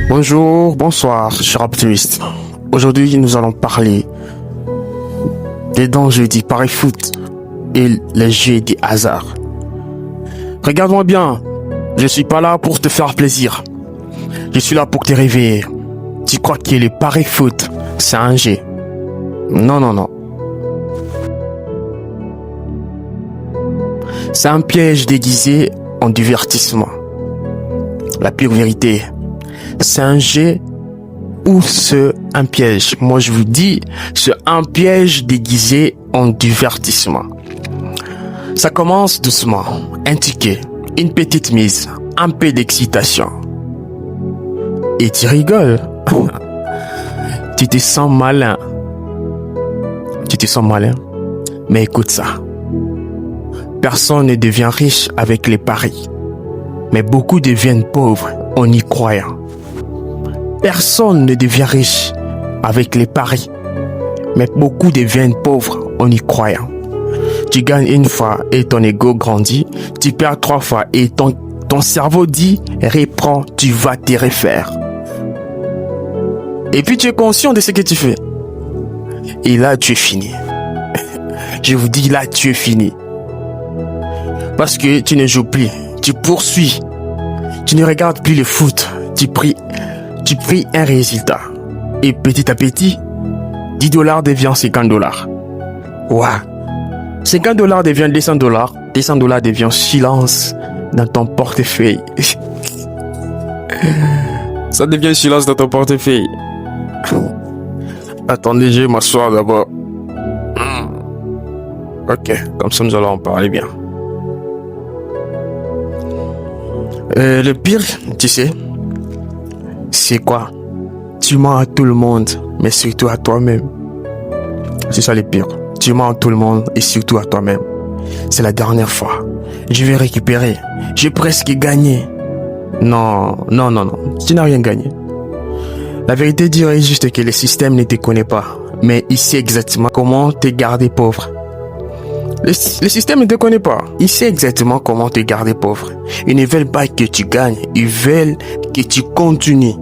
Bonjour, bonsoir, cher optimiste. Aujourd'hui, nous allons parler des dangers du pari-foot et les jeux du hasard. Regarde-moi bien, je suis pas là pour te faire plaisir. Je suis là pour te réveiller. Tu crois que le pari-foot, c'est un jeu? Non, non, non. C'est un piège déguisé en divertissement. La pure vérité, c'est un jeu ou c'est un piège. Moi, je vous dis, c'est un piège déguisé en divertissement. Ça commence doucement. Un ticket, une petite mise, un peu d'excitation. Et tu rigoles. Tu te sens malin. Tu te sens malin. Mais écoute ça. Personne ne devient riche avec les paris. Mais beaucoup deviennent pauvres en y croyant. Personne ne devient riche avec les paris. Mais beaucoup deviennent pauvres en y croyant. Tu gagnes une fois et ton ego grandit. Tu perds 3 fois et ton cerveau dit reprends, tu vas te refaire. Et puis tu es conscient de ce que tu fais. Et là tu es fini. Je vous dis là tu es fini. Parce que tu ne joues plus. Tu poursuis. Tu ne regardes plus le foot. Tu pries un résultat. Et petit à petit, $10 devient $50. Waouh. $50 devient $200. $200 devient silence dans ton portefeuille. Ça devient silence dans ton portefeuille. Attendez, je vais m'asseoir d'abord. Ok, comme ça nous allons en parler bien. Le pire, tu sais, c'est quoi? Tu mens à tout le monde, mais surtout à toi-même. C'est ça le pire. Tu mens à tout le monde et surtout à toi-même. C'est la dernière fois. Je vais récupérer. J'ai presque gagné. Non. Tu n'as rien gagné. La vérité dirait juste que le système ne te connaît pas, mais il sait exactement comment te garder pauvre. Le système ne te connaît pas. Il sait exactement comment te garder pauvre. Ils ne veulent pas que tu gagnes. Ils veulent que tu continues.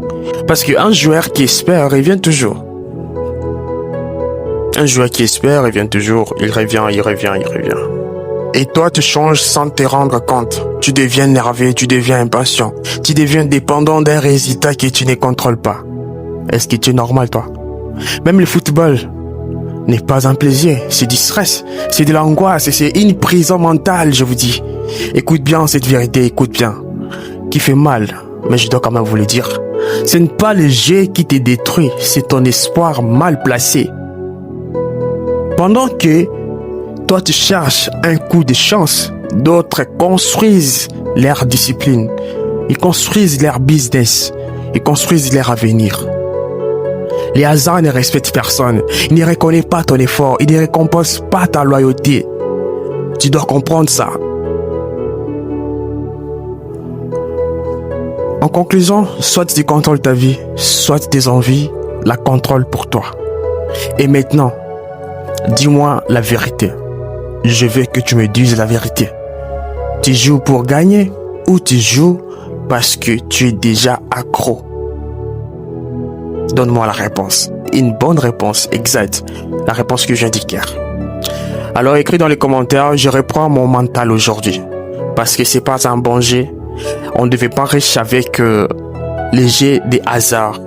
Parce qu'un joueur qui espère revient toujours. Un joueur qui espère revient toujours. Il revient. Et toi, tu changes sans te rendre compte. Tu deviens nerveux, tu deviens impatient. Tu deviens dépendant d'un résultat que tu ne contrôles pas. Est-ce que tu es normal, toi? Même le football n'est pas un plaisir, c'est du stress, c'est de l'angoisse, c'est une prison mentale, je vous dis. Écoute bien cette vérité, écoute bien. Qui fait mal, mais je dois quand même vous le dire. Ce n'est pas le jeu qui te détruit, c'est ton espoir mal placé. Pendant que toi tu cherches un coup de chance, d'autres construisent leur discipline, ils construisent leur business, ils construisent leur avenir. Les hasards ne respectent personne. Ils ne reconnaissent pas ton effort. Ils ne récompensent pas ta loyauté. Tu dois comprendre ça. En conclusion, soit tu contrôles ta vie, soit tes envies la contrôlent pour toi. Et maintenant, dis-moi la vérité. Je veux que tu me dises la vérité. Tu joues pour gagner ou tu joues parce que tu es déjà accro? Donne-moi la réponse. Une bonne réponse, exacte. La réponse que j'indique hier. Alors écris dans les commentaires, je reprends mon mental aujourd'hui. Parce que c'est pas un bon jeu. On ne devait pas riche avec les jeux des hasards.